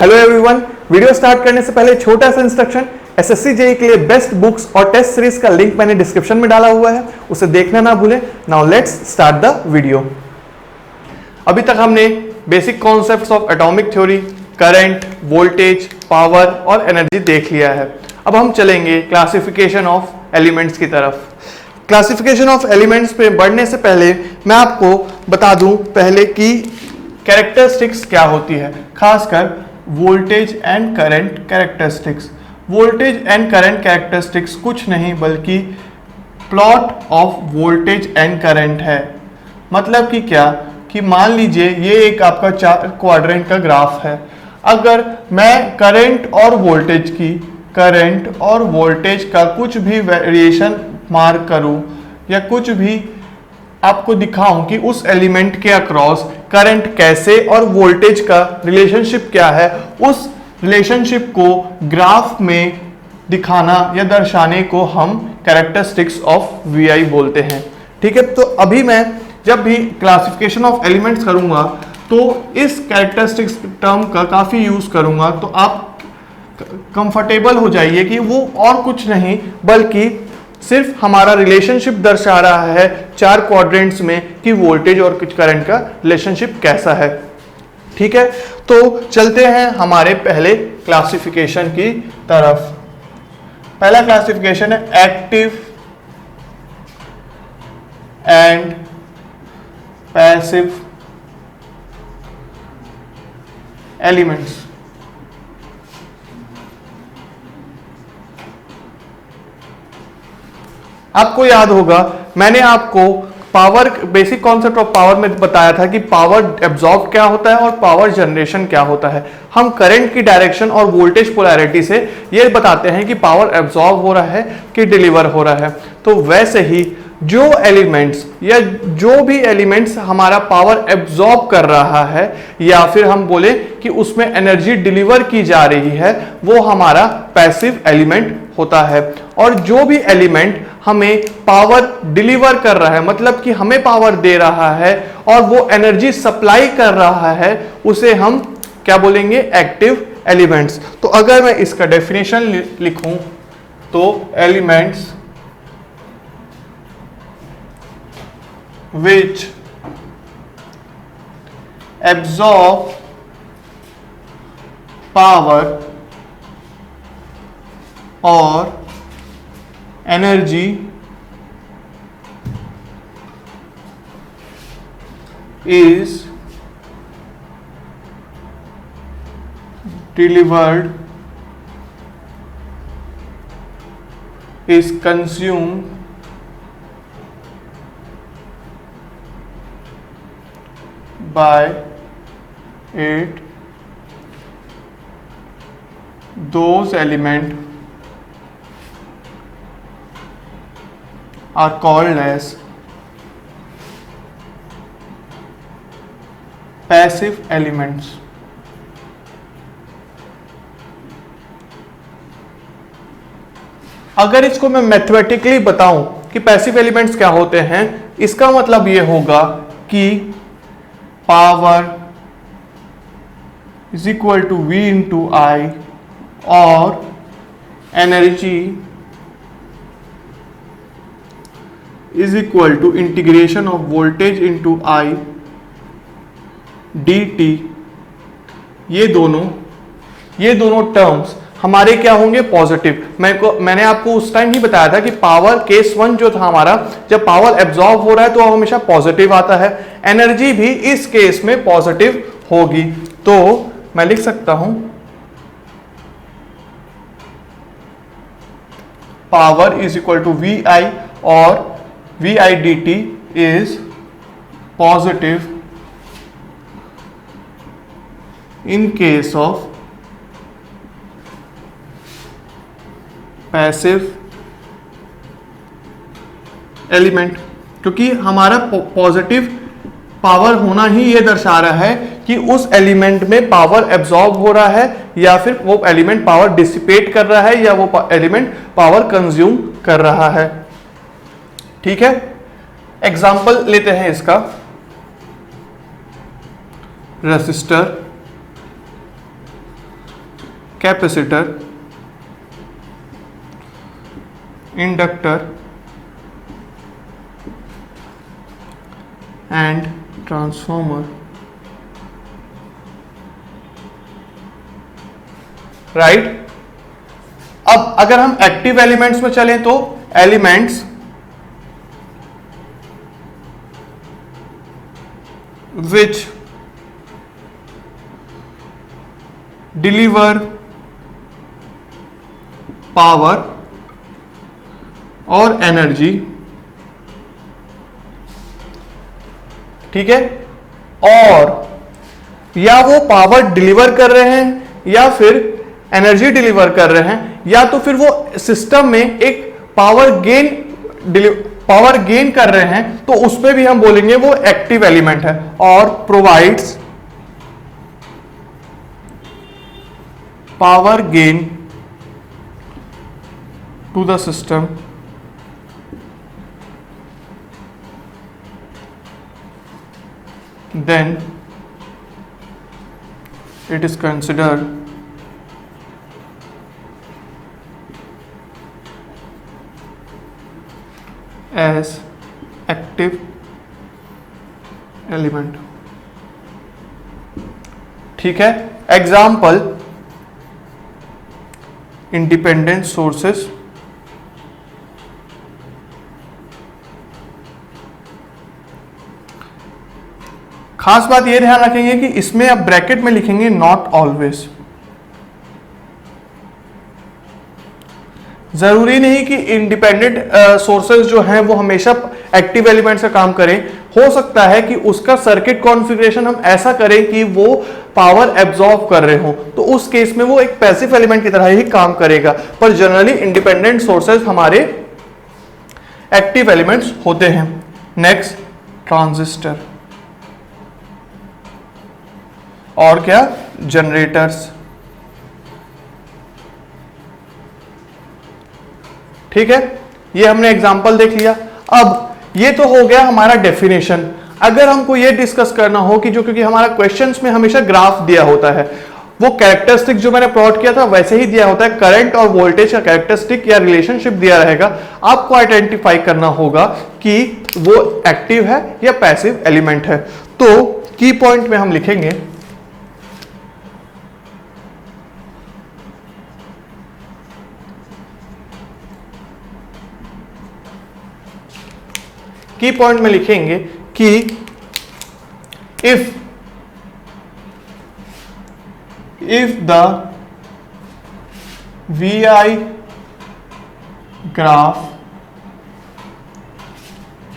Hello everyone, video start करने से पहले छोटा सा इंस्ट्रक्शन। एसएससी जेईई के लिए बेस्ट बुक्स और टेस्ट सीरीज का लिंक मैंने डिस्क्रिप्शन में डाला हुआ है, उसे देखना ना भूलें। Now let's start the video. अभी तक हमने basic concepts of atomic theory, current, voltage, power और एनर्जी देख लिया है। अब हम चलेंगे क्लासिफिकेशन ऑफ एलिमेंट्स की तरफ। क्लासिफिकेशन ऑफ एलिमेंट्स पे बढ़ने से पहले मैं आपको बता दूं पहले कि कैरेक्टरिस्टिक्स क्या होती है, खासकर voltage and current characteristics. Voltage and current characteristics कुछ नहीं बल्कि plot of voltage and current है। मतलब कि क्या कि मान लीजिए ये एक आपका 4 क्वाड्रेंट का ग्राफ है। अगर मैं करंट और वोल्टेज का कुछ भी वेरिएशन मार्क करूं या कुछ भी आपको दिखाऊं कि उस एलिमेंट के अक्रॉस करंट कैसे और वोल्टेज का रिलेशनशिप क्या है, उस रिलेशनशिप को ग्राफ में दिखाना या दर्शाने को हम कैरेक्टरिस्टिक्स ऑफ वीआई बोलते हैं। ठीक है, तो अभी मैं जब भी क्लासिफिकेशन ऑफ एलिमेंट्स करूंगा तो इस कैरेक्टरिस्टिक्स टर्म का काफी यूज करूंगा, तो आप कंफर्टेबल हो जाइए कि वो और कुछ नहीं बल्कि सिर्फ हमारा रिलेशनशिप दर्शा रहा है 4 क्वाड्रेंट्स में कि वोल्टेज और करंट का रिलेशनशिप कैसा है। ठीक है, तो चलते हैं हमारे पहले क्लासिफिकेशन की तरफ। पहला क्लासिफिकेशन है एक्टिव एंड पैसिव एलिमेंट्स। आपको याद होगा मैंने आपको power, basic concept of power में बताया था कि पावर एब्जॉर्ब क्या होता है और पावर जनरेशन क्या होता है। हम करंट की डायरेक्शन और वोल्टेज पोलैरिटी से ये बताते हैं कि पावर एब्जॉर्ब हो रहा है कि डिलीवर हो रहा है। तो वैसे ही जो एलिमेंट्स या जो भी एलिमेंट्स हमारा पावर एब्जॉर्ब कर रहा है या फिर हम बोले कि उसमें एनर्जी डिलीवर की जा रही है, वो हमारा पैसिव एलिमेंट होता है। और जो भी एलिमेंट हमें पावर डिलीवर कर रहा है, मतलब कि हमें पावर दे रहा है और वो एनर्जी सप्लाई कर रहा है, उसे हम क्या बोलेंगे, एक्टिव एलिमेंट्स। तो अगर मैं इसका डेफिनेशन लिखूं तो elements which absorb power or energy is delivered, is consumed by it, those elements are called as passive elements। अगर इसको मैं मैथमेटिकली बताऊं कि पैसिव एलिमेंट्स क्या होते हैं, इसका मतलब ये होगा कि power is equal to V into I और energy is equal to integration of voltage into I dt। ये दोनों टर्म्स हमारे क्या होंगे, पॉजिटिव। मैंने आपको उस टाइम ही बताया था कि पावर केस 1 जो था हमारा, जब पावर एब्जॉर्ब हो रहा है तो हमेशा पॉजिटिव आता है। एनर्जी भी इस केस में पॉजिटिव होगी। तो मैं लिख सकता हूं power is equal to VI और VI dt is positive in case of passive element, क्योंकि हमारा पॉजिटिव पावर होना ही ये दर्शा रहा है कि उस एलिमेंट में पावर एब्जॉर्ब हो रहा है या फिर वो एलिमेंट पावर डिसिपेट कर रहा है या वो एलिमेंट पावर कंज्यूम कर रहा है। ठीक है, एग्जाम्पल लेते हैं इसका। Resistor capacitor, inductor and transformer. Right. अब अगर हम एक्टिव एलिमेंट्स में चलें तो एलिमेंट्स विच डिलीवर पावर और एनर्जी, ठीक है, और या वो पावर डिलीवर कर रहे हैं या फिर एनर्जी डिलीवर कर रहे हैं, या तो फिर वो सिस्टम में एक पावर गेन कर रहे हैं, तो उस पे भी हम बोलेंगे वो एक्टिव एलिमेंट है। और provides power gain to the system then it is considered as active element। ठीक है। एग्जाम्पल, इंडिपेंडेंट सोर्सेस, खास बात ये ध्यान रखेंगे कि इसमें आप ब्रैकेट में लिखेंगे नॉट ऑलवेज। जरूरी नहीं कि इंडिपेंडेंट सोर्सेज जो हैं वो हमेशा एक्टिव एलिमेंट से काम करें। हो सकता है कि उसका सर्किट कॉन्फ़िगरेशन हम ऐसा करें कि वो पावर एब्जॉर्ब कर रहे हो, तो उस केस में वो एक पैसिव एलिमेंट की तरह ही काम करेगा। पर जनरली इंडिपेंडेंट सोर्सेज हमारे एक्टिव एलिमेंट्स होते हैं। नेक्स्ट, ट्रांजिस्टर और क्या, जनरेटर्स। ठीक है, ये हमने एग्जांपल देख लिया। अब ये तो हो गया हमारा डेफिनेशन। अगर हमको ये डिस्कस करना हो कि जो, क्योंकि हमारा क्वेश्चंस में हमेशा ग्राफ दिया होता है, वो कैरेक्टरिस्टिक जो मैंने प्लॉट किया था वैसे ही दिया होता है, करंट और वोल्टेज का कैरेक्टरिस्टिक या रिलेशनशिप दिया रहेगा। आपको आइडेंटिफाई करना होगा कि वो एक्टिव है या पैसिव एलिमेंट है। तो की पॉइंट में हम लिखेंगे की पॉइंट में लिखेंगे कि if the VI graph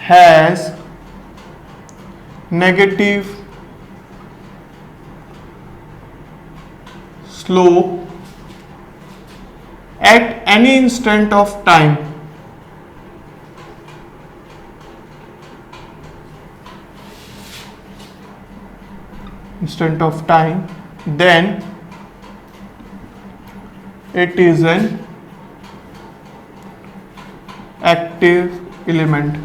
has negative slope at any instant of time, then it is an active element।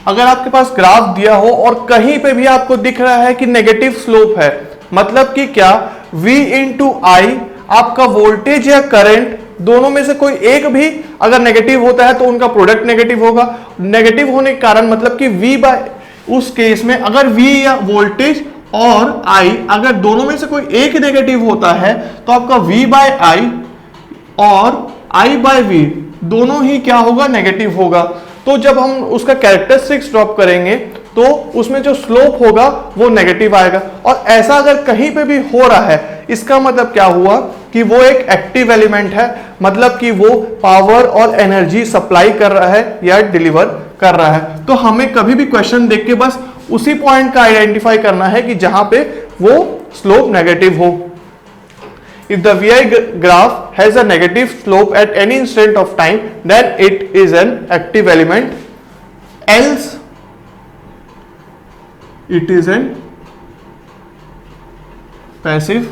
अगर आपके पास ग्राफ दिया हो और कहीं पे भी आपको दिख रहा है कि नेगेटिव स्लोप है, मतलब कि क्या, V इंटू आई आपका वोल्टेज या करंट दोनों में से कोई एक भी अगर नेगेटिव होता है तो उनका प्रोडक्ट नेगेटिव होगा। नेगेटिव होने के कारण मतलब कि V बाय, उस केस में अगर V या वोल्टेज और I अगर दोनों में से कोई एक नेगेटिव होता है तो आपका V बाय आई और I बाय V दोनों ही क्या होगा, नेगेटिव होगा। तो जब हम उसका कैरेक्टरिस्टिक्स ड्रॉप करेंगे तो उसमें जो स्लोप होगा वो नेगेटिव आएगा। और ऐसा अगर कहीं पे भी हो रहा है, इसका मतलब क्या हुआ कि वो एक एक्टिव एलिमेंट है, मतलब कि वो पावर और एनर्जी सप्लाई कर रहा है या डिलीवर कर रहा है। तो हमें कभी भी क्वेश्चन देख के बस उसी पॉइंट का आइडेंटिफाई करना है कि जहां पे वो स्लोप नेगेटिव हो। If the VI graph has a negative slope at any instant of time, then it is an active element, else it is an passive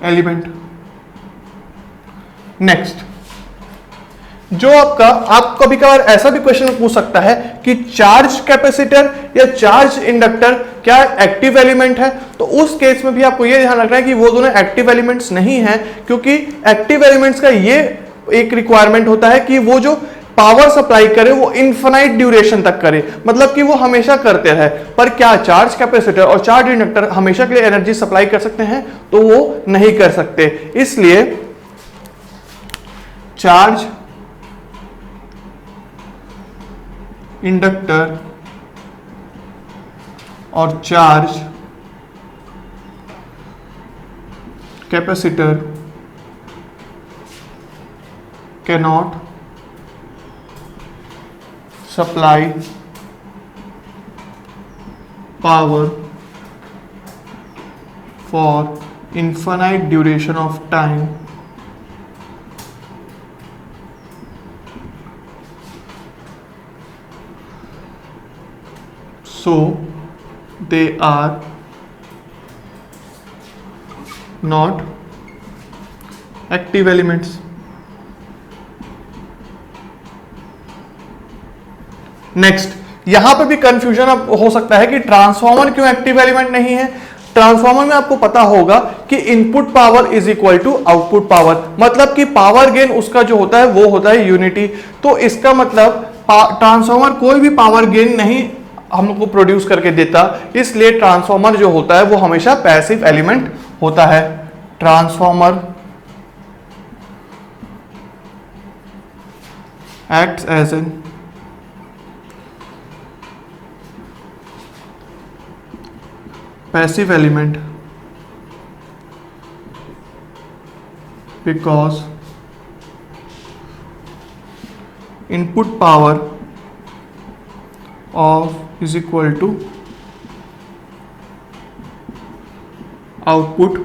element. Next, जो आपका, आप कभी कभार ऐसा भी क्वेश्चन पूछ सकता है कि चार्ज कैपेसिटर या चार्ज इंडक्टर क्या एक्टिव एलिमेंट है, तो उस केस में भी आपको यह ध्यान रखना है कि वो दोनों एक्टिव एलिमेंट्स नहीं है, क्योंकि एक्टिव एलिमेंट्स का ये एक रिक्वायरमेंट होता है कि वो जो पावर सप्लाई करे वो इनफाइनाइट ड्यूरेशन तक करे, मतलब कि वो हमेशा करते रहे। पर क्या चार्ज कैपेसिटर और चार्ज इंडक्टर हमेशा के लिए एनर्जी सप्लाई कर सकते हैं? तो वो नहीं कर सकते। इसलिए चार्ज इंडक्टर और charge capacitor cannot supply power for infinite duration of time so they are not active elements। Next, यहां पर भी कंफ्यूजन अब हो सकता है कि ट्रांसफार्मर क्यों एक्टिव एलिमेंट नहीं है। ट्रांसफार्मर में आपको पता होगा कि input power is equal to output power, मतलब कि पावर गेन उसका जो होता है वो होता है यूनिटी। तो इसका मतलब ट्रांसफार्मर कोई भी पावर गेन नहीं हमको प्रोड्यूस करके देता, इसलिए ट्रांसफार्मर जो होता है वो हमेशा पैसिव एलिमेंट होता है। Transformer acts as an passive element because input power of is equal to output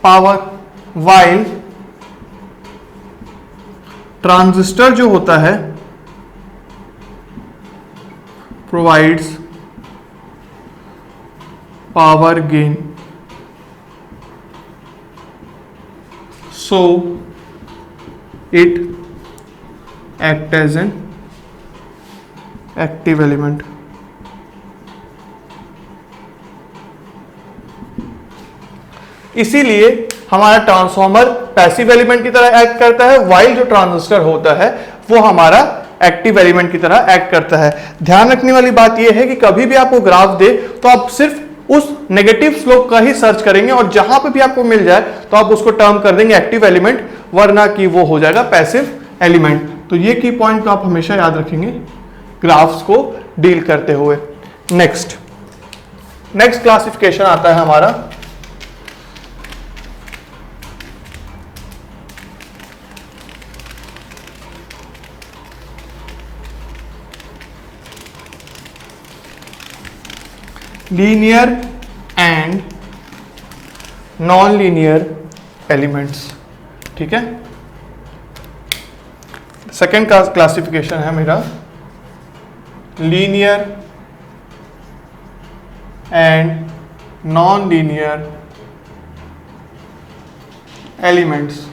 power, while transistor जो होता है provides power gain, so it act as an active element। इसीलिए हमारा ट्रांसफार्मर पैसिव एलिमेंट की तरह act करता है, while जो ट्रांजिस्टर होता है वो हमारा एक्टिव एलिमेंट की तरह एक्ट करता है। ध्यान रखने वाली बात यह है कि कभी भी आपको ग्राफ दे तो आप सिर्फ उस नेगेटिव स्लोप का ही सर्च करेंगे और जहां पे भी आपको मिल जाए तो आप उसको टर्म कर देंगे एक्टिव एलिमेंट, वरना कि वो हो जाएगा पैसिव एलिमेंट। तो ये की पॉइंट को आप हमेशा याद रखेंगे ग्राफ्स को डील करते हुए। नेक्स्ट क्लासिफिकेशन आता है हमारा linear and non linear elements. ठीक है, सेकेंड क्लासिफिकेशन है मेरा linear and non linear elements.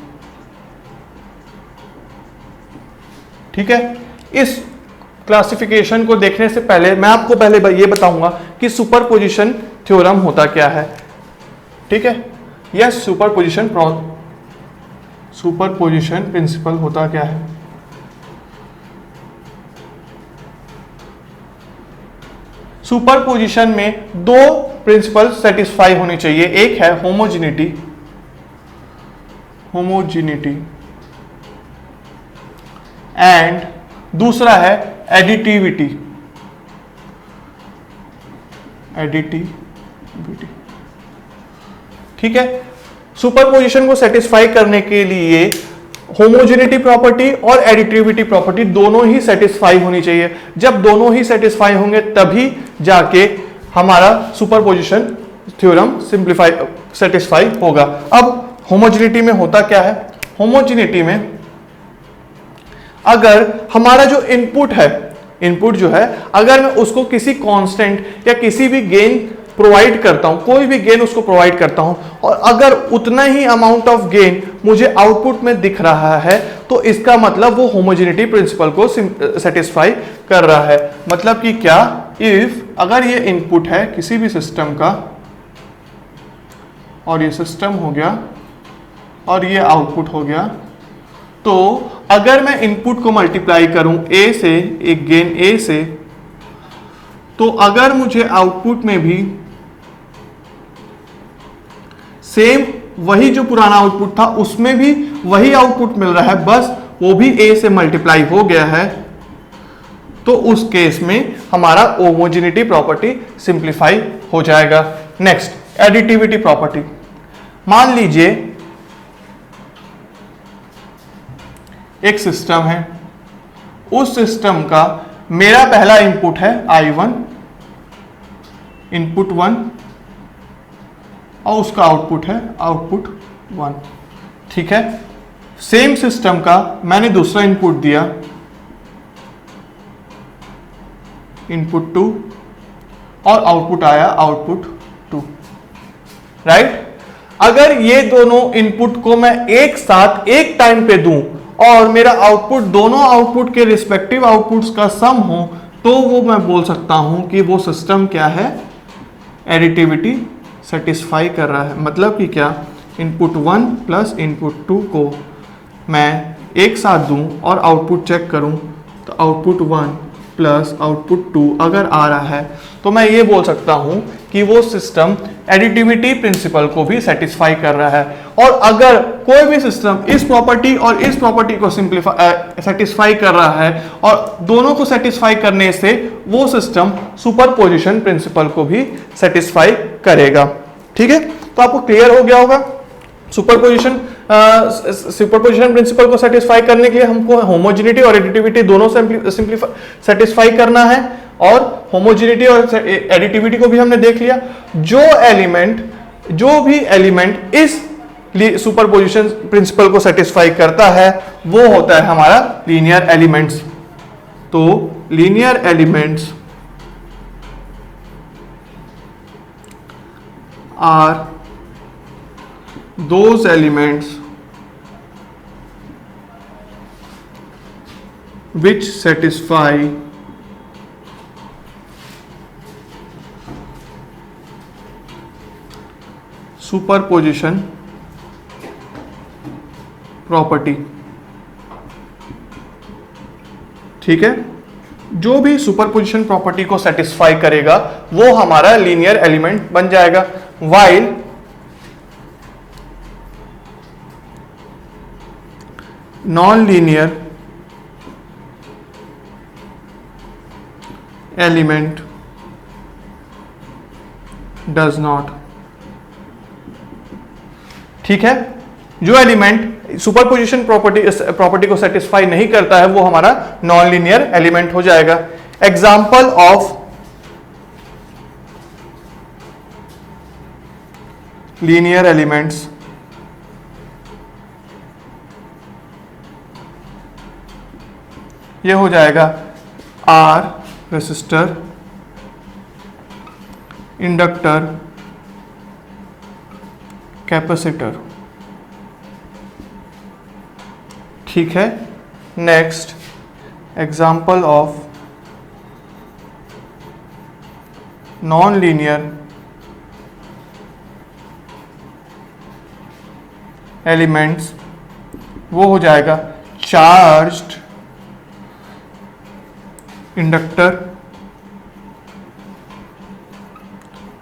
ठीक है, इस क्लासिफिकेशन को देखने से पहले मैं आपको पहले ये बताऊंगा कि सुपरपोजिशन थ्योरम होता क्या है। ठीक है, यह सुपरपोजिशन प्रिंसिपल होता क्या है। सुपरपोजिशन में दो प्रिंसिपल सेटिस्फाई होनी चाहिए, एक है होमोजिनिटी एंड दूसरा है एडिटिविटी। ठीक है, सुपरपोजिशन को सेटिस्फाई करने के लिए होमोजेनिटी प्रॉपर्टी और एडिटिविटी प्रॉपर्टी दोनों ही सेटिस्फाई होनी चाहिए। जब दोनों ही सेटिस्फाई होंगे तभी जाके हमारा सुपरपोजिशन थ्योरम सेटिस्फाई होगा। अब होमोजेनिटी में होता क्या है, होमोजेनिटी में अगर हमारा जो इनपुट जो है अगर मैं उसको किसी कांस्टेंट या किसी भी गेन प्रोवाइड करता हूं, कोई भी गेन उसको प्रोवाइड करता हूं, और अगर उतना ही अमाउंट ऑफ गेन मुझे आउटपुट में दिख रहा है, तो इसका मतलब वो होमोजेनिटी प्रिंसिपल को सेटिस्फाई कर रहा है। मतलब कि क्या, इफ अगर ये इनपुट है किसी भी सिस्टम का और ये सिस्टम हो गया और ये आउटपुट हो गया, तो अगर मैं इनपुट को मल्टीप्लाई करूं ए से, एक गेन ए से, तो अगर मुझे आउटपुट में भी सेम वही जो पुराना आउटपुट था उसमें भी वही आउटपुट मिल रहा है, बस वो भी ए से मल्टीप्लाई हो गया है, तो उस केस में हमारा होमोजेनिटी प्रॉपर्टी सिंप्लीफाई हो जाएगा। Next, additivity property. मान लीजिए एक सिस्टम है, उस सिस्टम का मेरा पहला इनपुट है I1, इनपुट 1, और उसका आउटपुट है आउटपुट 1। ठीक है, सेम सिस्टम का मैंने दूसरा इनपुट दिया, इनपुट 2, और आउटपुट आया आउटपुट 2। राइट, अगर ये दोनों इनपुट को मैं एक साथ एक टाइम पे दूं और मेरा आउटपुट दोनों आउटपुट के रिस्पेक्टिव आउटपुट्स का सम हो, तो वो मैं बोल सकता हूं कि वो सिस्टम क्या है, एडिटिविटी सेटिस्फाई कर रहा है। मतलब कि क्या, इनपुट 1 प्लस इनपुट 2 को मैं एक साथ दूं और आउटपुट चेक करूं, तो आउटपुट 1 प्लस आउटपुट 2 अगर आ रहा है, तो मैं ये बोल सकता हूं कि वो सिस्टम एडिटिविटी प्रिंसिपल को भी सेटिस्फाई कर रहा है। और अगर कोई भी सिस्टम इस प्रॉपर्टी और इस प्रॉपर्टी को सेटिस्फाई कर रहा है और दोनों को सेटिस्फाई करने से वो सिस्टम सुपरपोजिशन प्रिंसिपल को भी सेटिस्फाई करेगा। ठीक है, तो आपको क्लियर हो गया होगा। सुपरपोजिशन प्रिंसिपल को सेटिस्फाई करने के लिए हमको होमोजेनिटी और एडिटिविटी दोनों सेटिस्फाई करना है, और होमोजेनिटी और एडिटिविटी को भी हमने देख लिया। जो भी एलिमेंट इस सुपरपोजिशन प्रिंसिपल को सेटिस्फाई करता है वो होता है हमारा लीनियर एलिमेंट्स। तो linear elements are those elements which satisfy superposition property। ठीक है, जो भी सुपरपोजिशन प्रॉपर्टी को सेटिस्फाई करेगा वो हमारा लीनियर एलिमेंट बन जाएगा। while non-linear element does not। ठीक है, जो एलिमेंट सुपरपोजिशन प्रॉपर्टी को सेटिस्फाई नहीं करता है वो हमारा नॉन लीनियर एलिमेंट हो जाएगा। एग्जाम्पल ऑफ लीनियर एलिमेंट्स, ये हो जाएगा आर रेसिस्टर, इंडक्टर, कैपेसिटर। ठीक है, next example of non linear elements, वो हो जाएगा charged inductor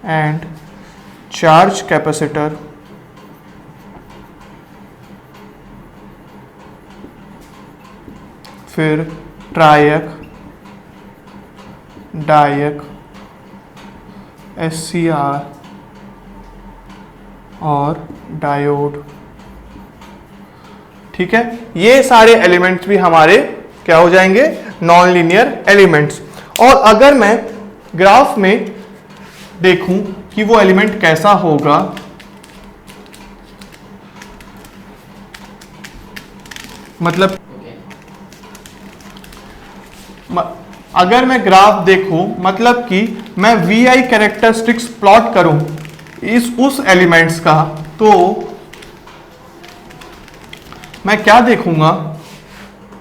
and charge capacitor, फिर ट्रायक, डायक, SCR और डायोड। ठीक है, ये सारे एलिमेंट्स भी हमारे क्या हो जाएंगे, नॉन लीनियर एलिमेंट्स। और अगर मैं ग्राफ में देखूं कि वो एलिमेंट कैसा होगा, मतलब अगर मैं ग्राफ देखूं, मतलब कि मैं VI कैरेक्टरिस्टिक्स प्लॉट करूं उस एलिमेंट्स का, तो मैं क्या देखूंगा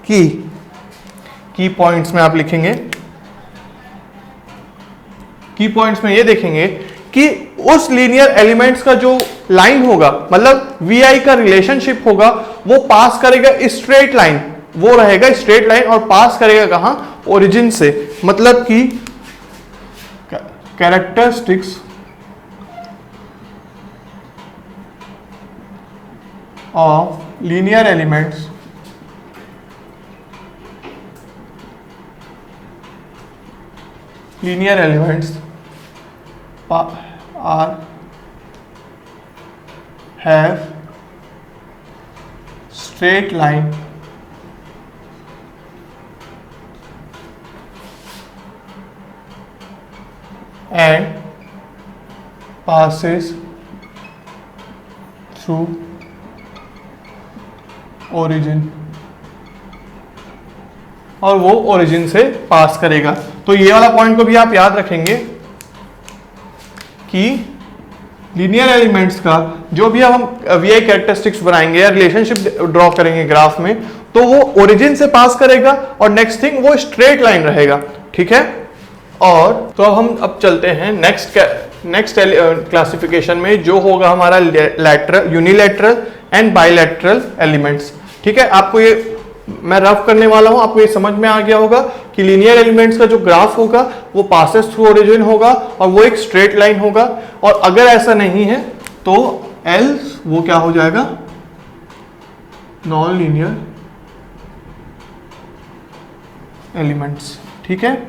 की पॉइंट्स में आप लिखेंगे, की पॉइंट्स में ये देखेंगे कि उस लीनियर एलिमेंट्स का जो लाइन होगा, मतलब vi का रिलेशनशिप होगा, वो पास करेगा स्ट्रेट लाइन, वो रहेगा स्ट्रेट लाइन और पास करेगा कहां, ओरिजिन से। मतलब कि characteristics of linear elements are have straight line and passes through origin, और वो ओरिजिन से पास करेगा। तो ये वाला पॉइंट को भी आप याद रखेंगे कि लीनियर एलिमेंट्स का जो भी हम वीआई कैरेक्टरिस्टिक्स बनाएंगे या रिलेशनशिप ड्रॉ करेंगे ग्राफ में, तो वो ओरिजिन से पास करेगा और नेक्स्ट थिंग वो स्ट्रेट लाइन रहेगा। ठीक है, और तो हम अब चलते हैं नेक्स्ट क्लासिफिकेशन में, जो होगा हमारा lateral, unilateral and bilateral elements. ठीक है, आपको ये मैं रफ करने वाला हूं, आपको ये समझ में आ गया होगा कि लीनियर एलिमेंट्स का जो ग्राफ होगा वो पासेस थ्रू ओरिजिन होगा और वो एक स्ट्रेट लाइन होगा, और अगर ऐसा नहीं है तो एल्स वो क्या हो जाएगा, नॉन लीनियर एलिमेंट्स। ठीक है,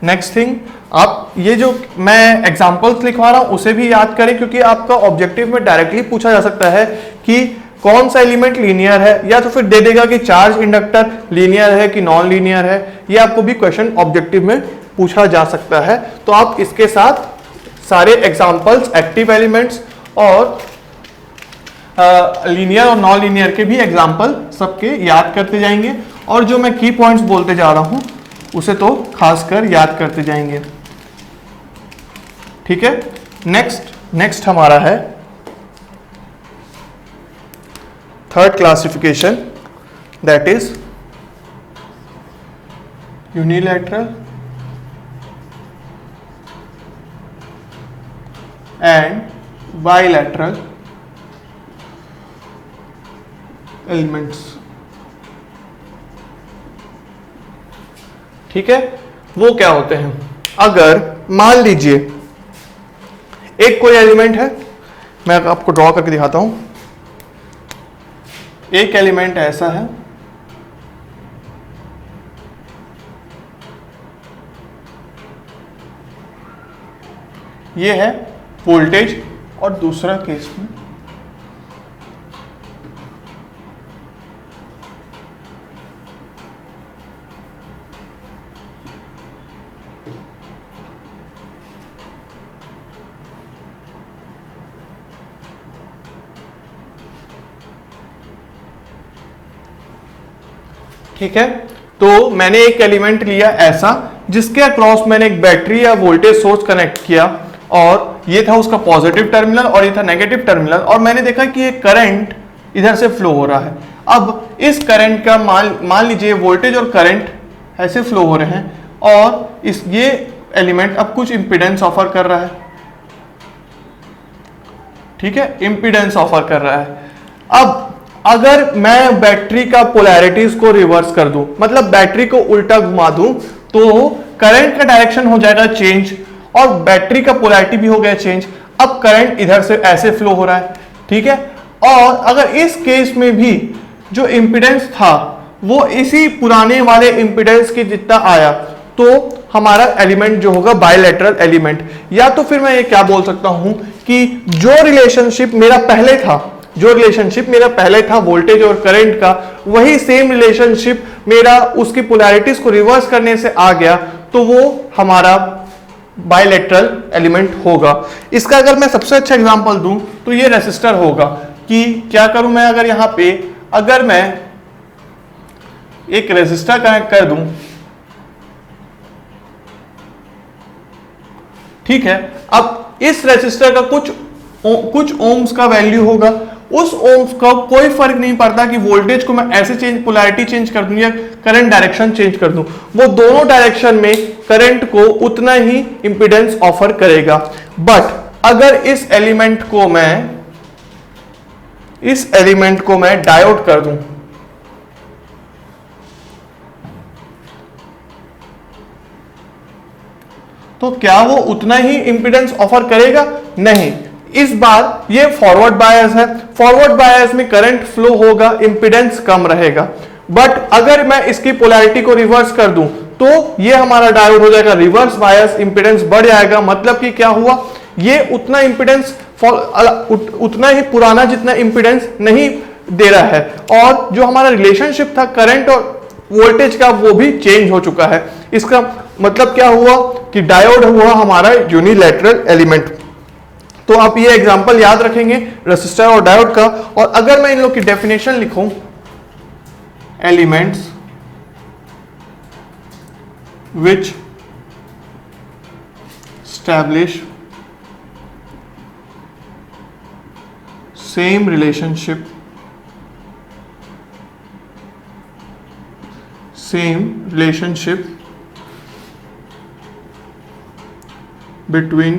नेक्स्ट थिंग, आप ये जो मैं एग्जांपल्स लिखवा रहा हूं उसे भी याद करें, क्योंकि आपका ऑब्जेक्टिव में डायरेक्टली पूछा जा सकता है कि कौन सा एलिमेंट लीनियर है, या तो फिर दे देगा कि चार्ज इंडक्टर लीनियर है कि नॉन लीनियर है। ये आपको भी क्वेश्चन ऑब्जेक्टिव में पूछा जा सकता है। तो आप इसके साथ सारे एग्जांपल्स, एक्टिव एलिमेंट्स और लीनियर और नॉन लीनियर के भी एग्जांपल सबके याद करते जाएंगे, और जो मैं की पॉइंट्स बोलते जा रहा हूं उसे तो खासकर याद करते जाएंगे। ठीक है, नेक्स्ट हमारा है third classification, that is unilateral and bilateral elements. ठीक है, वो क्या होते हैं, अगर मान लीजिए एक कोई एलिमेंट है, मैं आपको ड्रॉ करके दिखाता हूं। एक एलिमेंट ऐसा है, ये है वोल्टेज, और दूसरा केस में ठीक है। तो मैंने एक एलिमेंट लिया ऐसा, जिसके अक्रॉस मैंने एक बैटरी या वोल्टेज सोर्स कनेक्ट किया, और ये था उसका पॉजिटिव टर्मिनल और ये था नेगेटिव टर्मिनल, और मैंने देखा कि ये करंट इधर से फ्लो हो रहा है। अब इस करंट का मान लीजिए वोल्टेज और करंट ऐसे फ्लो हो रहे हैं, और ये एलिमेंट अब कुछ इंपीडेंस ऑफर कर रहा है। ठीक है, इंपीडेंस ऑफर कर रहा है। अब अगर मैं बैटरी का पोलैरिटीज को रिवर्स कर दूं, मतलब बैटरी को उल्टा घुमा दूं, तो करंट का डायरेक्शन हो जाएगा चेंज और बैटरी का पोलैरिटी भी हो गया चेंज। अब करंट इधर से ऐसे फ्लो हो रहा है। ठीक है, और अगर इस केस में भी जो इंपीडेंस था वो इसी पुराने वाले इंपीडेंस के जितना आया, तो हमारा एलिमेंट जो होगा बाइलैटरल एलिमेंट। या तो फिर मैं ये क्या बोल सकता हूं कि जो रिलेशनशिप मेरा पहले था वोल्टेज और करंट का, वही सेम रिलेशनशिप मेरा उसकी पोलैरिटीज को रिवर्स करने से आ गया, तो वो हमारा बाइलैटरल एलिमेंट होगा। इसका अगर मैं सबसे अच्छा एग्जांपल दूं तो ये रेसिस्टर होगा। कि क्या करूं मैं, अगर यहां पे अगर मैं एक रेसिस्टर कनेक्ट कर दूं, ठीक है, अब इस रेसिस्टर का कुछ ओम्स का वैल्यू होगा, उस ओम्स का कोई फर्क नहीं पड़ता कि वोल्टेज को मैं ऐसे चेंज, पोलैरिटी चेंज कर दूं या करंट डायरेक्शन चेंज कर दूं, वो दोनों डायरेक्शन में करंट को उतना ही इंपीडेंस ऑफर करेगा। बट अगर इस एलिमेंट को मैं डायोड कर दूं, तो क्या वो उतना ही इंपीडेंस ऑफर करेगा? नहीं। इस बार ये फॉरवर्ड बायस है, फॉरवर्ड बायस में करंट फ्लो होगा, इंपीडेंस कम रहेगा। बट अगर मैं इसकी पोलैरिटी को रिवर्स कर दूं तो ये हमारा डायोड हो जाएगा रिवर्स बायस, इंपीडेंस बढ़ जाएगा। मतलब कि क्या हुआ, ये उतना इंपीडेंस उतना ही पुराना जितना इंपीडेंस नहीं दे रहा है, और जो हमारा रिलेशनशिप था करंट और वोल्टेज का वो भी चेंज हो चुका है। इसका मतलब क्या हुआ कि डायोड हुआ हमारा यूनिलैटरल एलिमेंट। तो आप ये एग्जांपल याद रखेंगे रेसिस्टर और डायोड का। और अगर मैं इन लोग की डेफिनेशन लिखूं, elements which establish same relationship between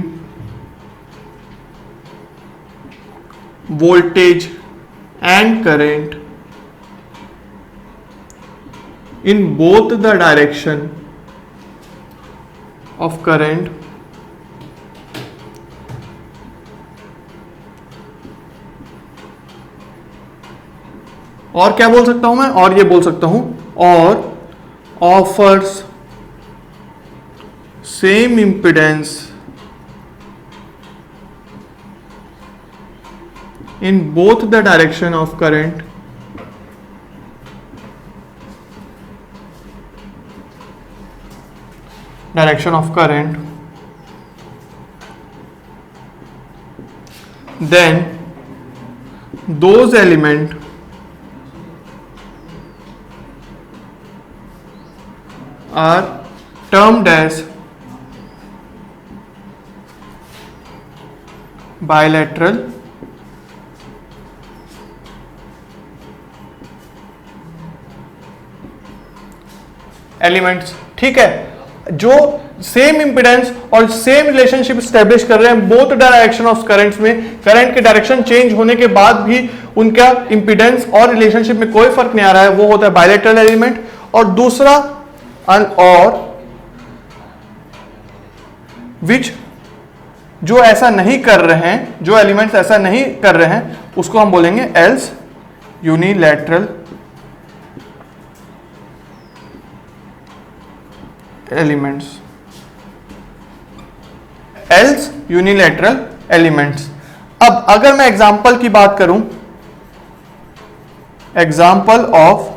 voltage and current in both the direction of current और क्या बोल सकता हूं मैं, और ये बोल सकता हूं, और offers same impedance in both the direction of current then those element are termed as bilateral elements. ठीक है, जो सेम इंपीडेंस और सेम रिलेशनशिप स्टैब्लिश कर रहे हैं बोथ डायरेक्शन ऑफ करंट्स में, करंट के डायरेक्शन चेंज होने के बाद भी उनका इंपीडेंस और रिलेशनशिप में कोई फर्क नहीं आ रहा है, वो होता है बायलैटरल एलिमेंट। और दूसरा और विच जो ऐसा नहीं कर रहे हैं, जो एलिमेंट्स ऐसा नहीं कर रहे हैं, उसको हम बोलेंगे else unilateral elements. Else unilateral elements. अब अगर मैं एग्जांपल की बात करूं, एग्जांपल ऑफ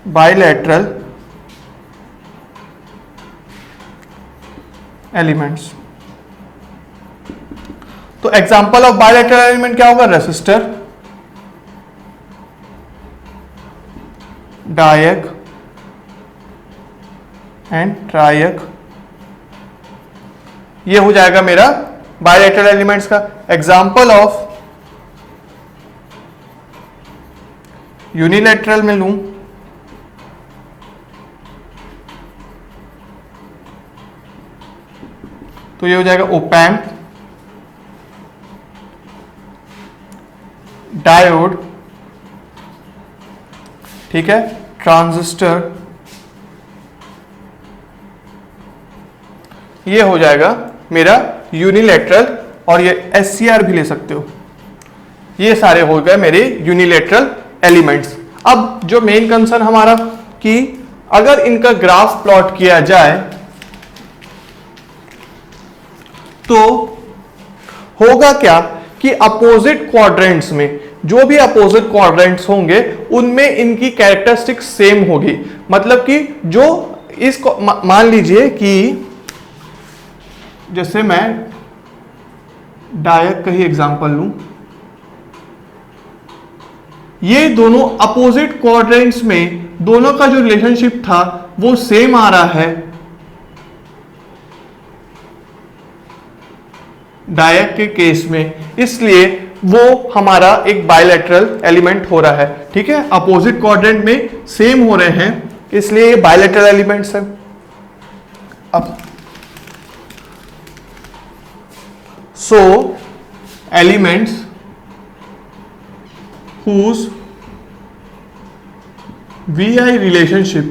बायलैटरल एलिमेंट्स, तो एग्जांपल ऑफ बायलैटरल एलिमेंट क्या होगा, रेसिस्टर, डायक एंड ट्रायक। ये हो जाएगा मेरा बायलैटरल एलिमेंट्स का एग्जांपल। ऑफ यूनिलैटरल में लूं तो ये हो जाएगा ओपैम्प, डायोड, ठीक है, ट्रांजिस्टर, ये हो जाएगा मेरा यूनिलैटरल। और ये एससीआर भी ले सकते हो। ये सारे हो गए मेरे यूनिलैटरल एलिमेंट्स। अब जो मेन कंसर्न हमारा कि अगर इनका ग्राफ प्लॉट किया जाए तो होगा क्या कि अपोजिट क्वाड्रेंट्स में, जो भी अपोजिट क्वाड्रेंट्स होंगे उनमें इनकी कैरेक्टरिस्टिक्स सेम होगी। मतलब कि जो इसको मान लीजिए कि जैसे मैं डायक का ही एग्जांपल लूं, ये दोनों अपोजिट क्वाड्रेंट्स में दोनों का जो रिलेशनशिप था वो सेम आ रहा है डायक के केस में, इसलिए वो हमारा एक बायलैटरल एलिमेंट हो रहा है। ठीक है, अपोजिट क्वाड्रेंट में सेम हो रहे हैं, इसलिए ये बायलैटरल एलिमेंट्स है। अब सो elements whose VI relationship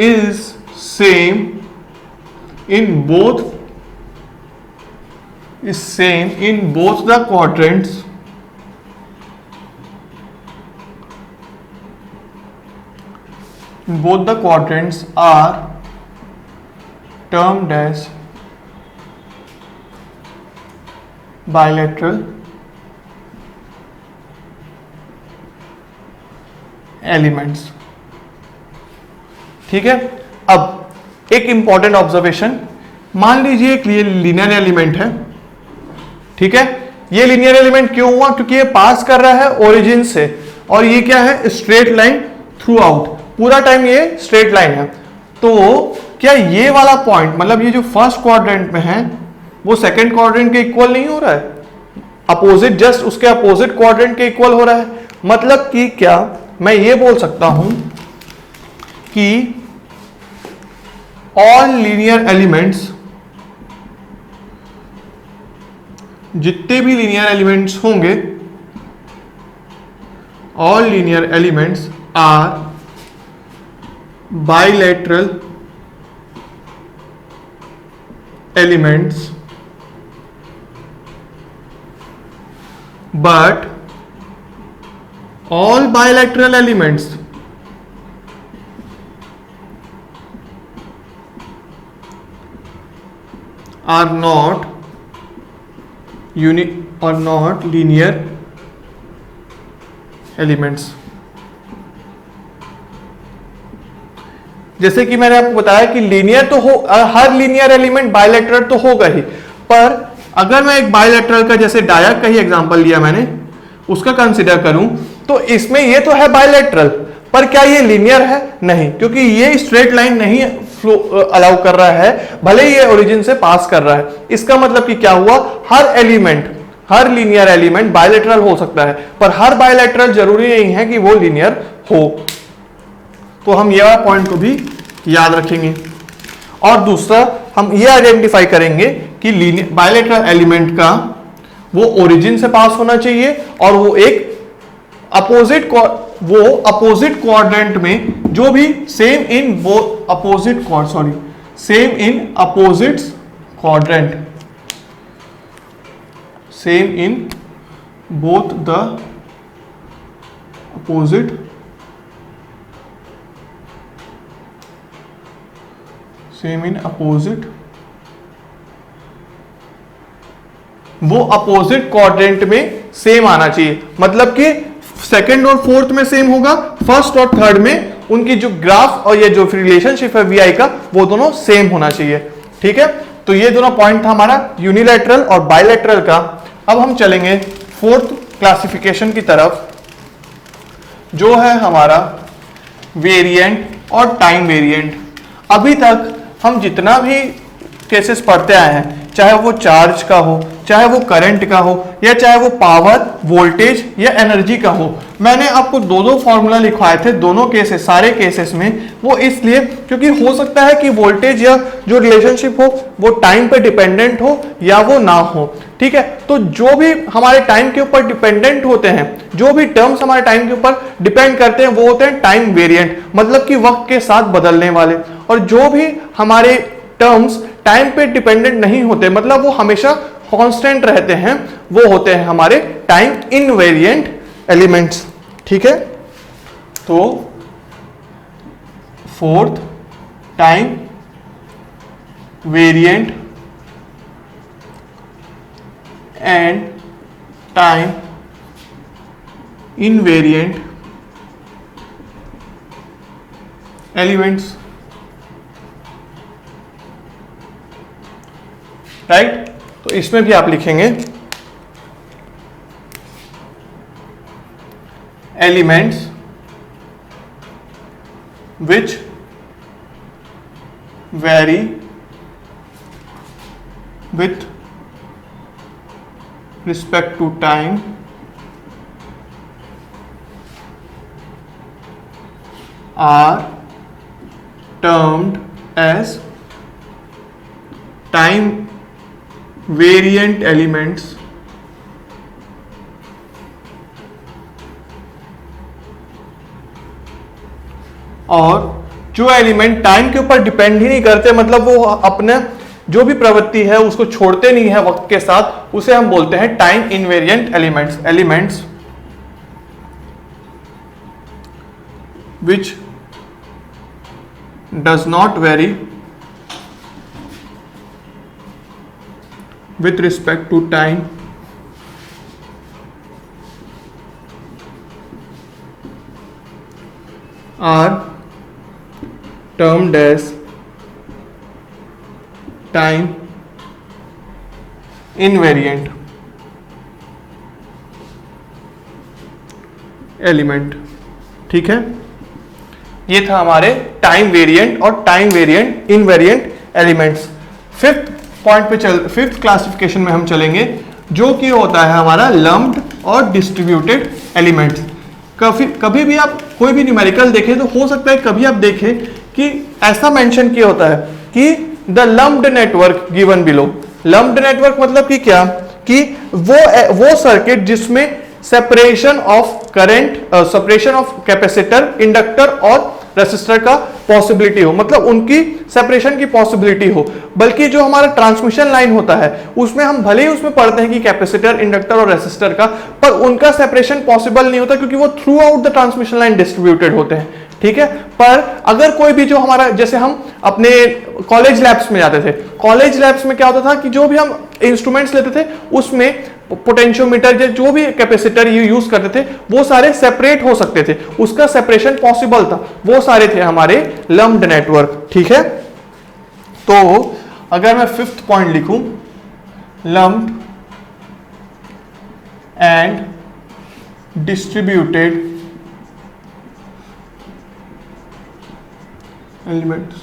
is same in both the quadrants are termed as bilateral elements। ठीक है, अब एक इंपॉर्टेंट ऑब्जर्वेशन, मान लीजिए एक लीनियर एलिमेंट है। ठीक है, ये लीनियर एलिमेंट क्यों हुआ? क्योंकि ये पास कर रहा है ओरिजिन से, और ये क्या है? स्ट्रेट लाइन थ्रू आउट, पूरा टाइम ये स्ट्रेट लाइन है। तो क्या ये वाला पॉइंट, मतलब ये जो फर्स्ट क्वाड्रेंट में है, वो सेकंड क्वाड्रेंट के इक्वल नहीं हो रहा है? अपोजिट, जस्ट उसके अपोजिट क्वाड्रेंट के इक्वल हो रहा है। मतलब कि क्या मैं ये बोल सकता हूं कि ऑल लीनियर एलिमेंट्स, जितने भी लीनियर एलिमेंट्स होंगे, all linear elements are bilateral elements, but all bilateral elements are not linear elements। जैसे कि मैंने आपको बताया कि लीनियर तो हो, हर लीनियर एलिमेंट बायलैटरल तो होगा ही, पर अगर मैं एक बायलैटरल का, जैसे डायक का ही एग्जांपल लिया मैंने, उसका कंसीडर करूं तो इसमें ये तो है बायलैटरल, पर क्या ये लीनियर है? नहीं, क्योंकि ये स्ट्रेट लाइन नहीं फ्लो अलाउ कर रहा है, भले ही ये ओरिजिन से पास कर रहा है। इसका मतलब कि क्या हुआ? हर लीनियर एलिमेंट बायलैटरल हो सकता है, पर हर बायलैटरल जरूरी नहीं है कि वो लीनियर हो। तो हम ये वाला पॉइंट को भी याद रखेंगे। और दूसरा, हम ये आइडेंटिफाई करेंगे कि बायलैटरल एलिमेंट का वो ओरिजिन से पास होना चाहिए, और वो एक अपोजिट क्वाड्रेंट में, जो भी same in opposites quadrant, same in both the opposite वो अपोजिट क्वाड्रेंट में सेम आना चाहिए। मतलब कि सेकंड और फोर्थ में सेम होगा, फर्स्ट और थर्ड में उनकी जो ग्राफ और ये जो रिलेशनशिप है वीआई का, वो दोनों सेम होना चाहिए। ठीक है, तो ये दोनों पॉइंट था हमारा यूनिलैटरल और बायलैटरल का। अब हम चलेंगे फोर्थ क्लासिफिकेशन की तरफ, जो है हमारा वेरिएंट और टाइम वेरिएंट। अभी तक हम जितना भी केसेस पढ़ते आए हैं, चाहे वो चार्ज का हो, चाहे वो करंट का हो, या चाहे वो पावर, वोल्टेज या एनर्जी का हो, मैंने आपको दो फॉर्मूला लिखवाए थे दोनों केसेस, सारे केसेस में। वो इसलिए क्योंकि हो सकता है कि वोल्टेज या जो रिलेशनशिप हो वो टाइम पे डिपेंडेंट हो या वो ना हो। ठीक है, तो जो भी हमारे टाइम के ऊपर डिपेंडेंट होते हैं, जो भी टर्म्स हमारे टाइम के ऊपर डिपेंड करते हैं, वो होते हैं टाइम वेरिएंट, मतलब कि वक्त के साथ बदलने वाले। और जो भी हमारे टर्म्स टाइम पे डिपेंडेंट नहीं होते, मतलब वो हमेशा कांस्टेंट रहते हैं, वो होते हैं हमारे टाइम इनवेरिएंट एलिमेंट्स। ठीक है, तो fourth, time variant and time invariant elements. Right, तो इसमें भी आप लिखेंगे elements which vary with respect to time are termed as time variant elements और जो एलिमेंट टाइम के ऊपर डिपेंड ही नहीं करते, मतलब वो अपने जो भी प्रवृत्ति है उसको छोड़ते नहीं है वक्त के साथ, उसे हम बोलते हैं time invariant elements which does not vary with respect to time are termed as time invariant element. ठीक है, ये था हमारे टाइम वेरिएंट और time variant invariant elements. Fifth classification में हम चलेंगे, जो कि होता है हमारा लम्प्ड और डिस्ट्रीब्यूटेड एलिमेंट्स। कभी भी आप कोई भी न्यूमेरिकल देखें तो हो सकता है कभी आप देखें कि ऐसा मेंशन किया होता है कि the lumped network given below. Lumped network मतलब कि क्या, कि वो सर्किट जिसमें separation of current, separation of capacitor, inductor और रेसिस्टर का पॉसिबिलिटी हो, मतलब उनकी सेपरेशन की पॉसिबिलिटी हो। बल्कि जो हमारा ट्रांसमिशन लाइन होता है उसमें हम भले ही उसमें पढ़ते हैं कि कैपेसिटर, इंडक्टर और रेसिस्टर का, पर उनका सेपरेशन पॉसिबल नहीं होता क्योंकि वो through out the transmission line distributed होते हैं। ठीक है, पर अगर कोई भी जो हमारा, जैसे हम अपने कॉलेज लैब्स में जाते थे, कॉलेज लैब्स में क्या होता था कि जो भी हम इंस्ट्रूमेंट्स लेते थे उसमें पोटेंशियोमीटर, जो भी कैपेसिटर यूज करते थे वो सारे सेपरेट हो सकते थे, उसका सेपरेशन पॉसिबल था, वो सारे थे हमारे लम्प्ड नेटवर्क। ठीक है, तो अगर मैं फिफ्थ पॉइंट लिखूं, लम्प्ड एंड डिस्ट्रीब्यूटेड एलिमेंट्स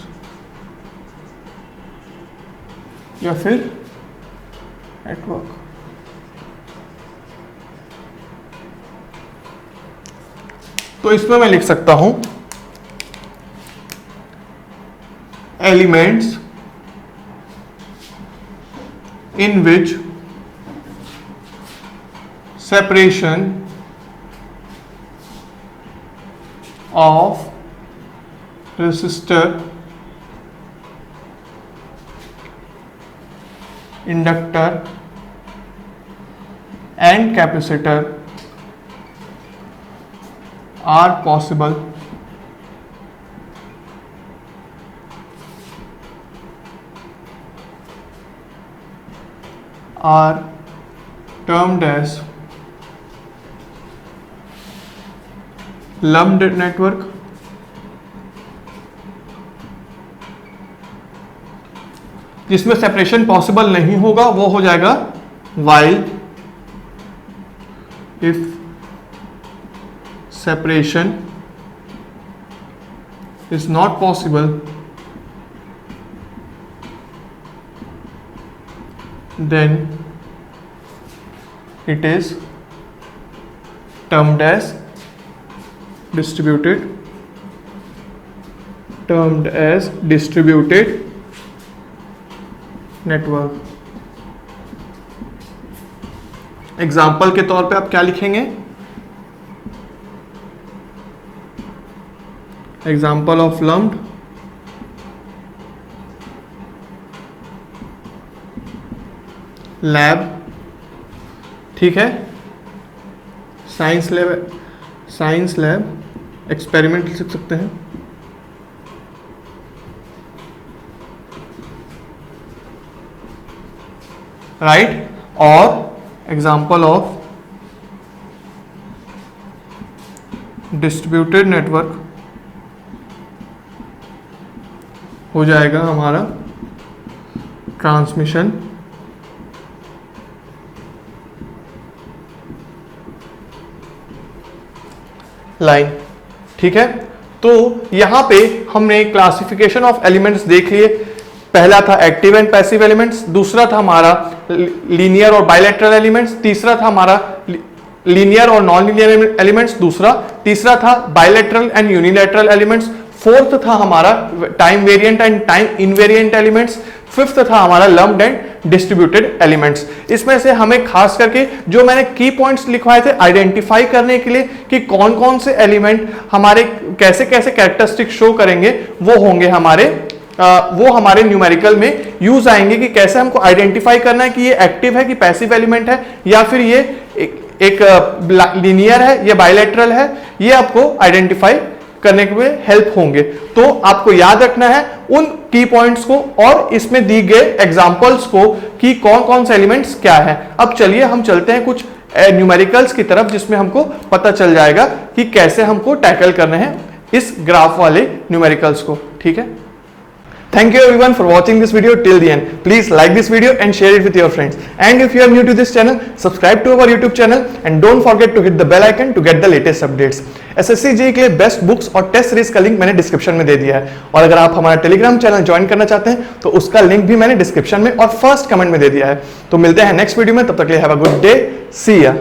या फिर नेटवर्क, तो इसमें मैं लिख सकता हूं elements in which separation of resistor, inductor and capacitor are possible are termed as lumped network, जिसमें सेपरेशन पॉसिबल नहीं होगा वो हो जाएगा while if separation is not possible then it is termed as distributed network. Example के तौर पे आप क्या लिखेंगे, एग्जाम्पल ऑफ लम्प्ड, लैब, ठीक है, साइंस लैब एक्सपेरिमेंट लिख सकते हैं, राइट, और एग्जाम्पल ऑफ डिस्ट्रीब्यूटेड नेटवर्क हो जाएगा हमारा ट्रांसमिशन लाइन। ठीक है, तो यहां पे हमने क्लासिफिकेशन ऑफ एलिमेंट्स देख लिए। पहला था एक्टिव एंड पैसिव एलिमेंट्स, दूसरा था हमारा लीनियर और बायलैटरल एलिमेंट्स, तीसरा था हमारा लीनियर और नॉन लीनियर एलिमेंट्स, तीसरा था bilateral and unilateral elements, fourth था हमारा time variant and time invariant elements, fifth था हमारा लम्प्ड एंड डिस्ट्रीब्यूटेड एलिमेंट्स। इसमें से हमें खास करके जो मैंने की पॉइंट्स लिखवाए थे आइडेंटिफाई करने के लिए कि कौन कौन से एलिमेंट हमारे कैसे कैसे कैरेक्टरिस्टिक शो करेंगे, वो होंगे हमारे न्यूमेरिकल में यूज आएंगे कि कैसे हमको आइडेंटिफाई करना है कि ये एक्टिव है कि पैसिव एलिमेंट है या फिर ये एक लीनियर है या बायलैटरल है, ये आपको आइडेंटिफाई करने के लिए हेल्प होंगे। तो आपको याद रखना है उन की पॉइंट्स को और इसमें दी गए एग्जांपल्स को कि कौन कौन से एलिमेंट्स क्या है। अब चलिए हम चलते हैं कुछ न्यूमेरिकल्स की तरफ जिसमें हमको पता चल जाएगा कि कैसे हमको टैकल करने हैं इस ग्राफ वाले न्यूमेरिकल्स को। ठीक है, thank you everyone for watching this video till the end. Please like this video and share it with your friends, and if you are new to this channel, subscribe to our YouTube channel and don't forget to hit the bell icon to get the latest updates. SSC JEE के लिए best books और test series का link मैंने description में दे दिया है, और अगर आप हमारा टेलीग्राम चैनल ज्वाइन करना चाहते हैं तो उसका लिंक भी मैंने डिस्क्रिप्शन में और फर्स्ट कमेंट में दे दिया है। तो मिलते हैं नेक्स्ट वीडियो में, तब तक के लिए हैव अ गुड डे, सी या।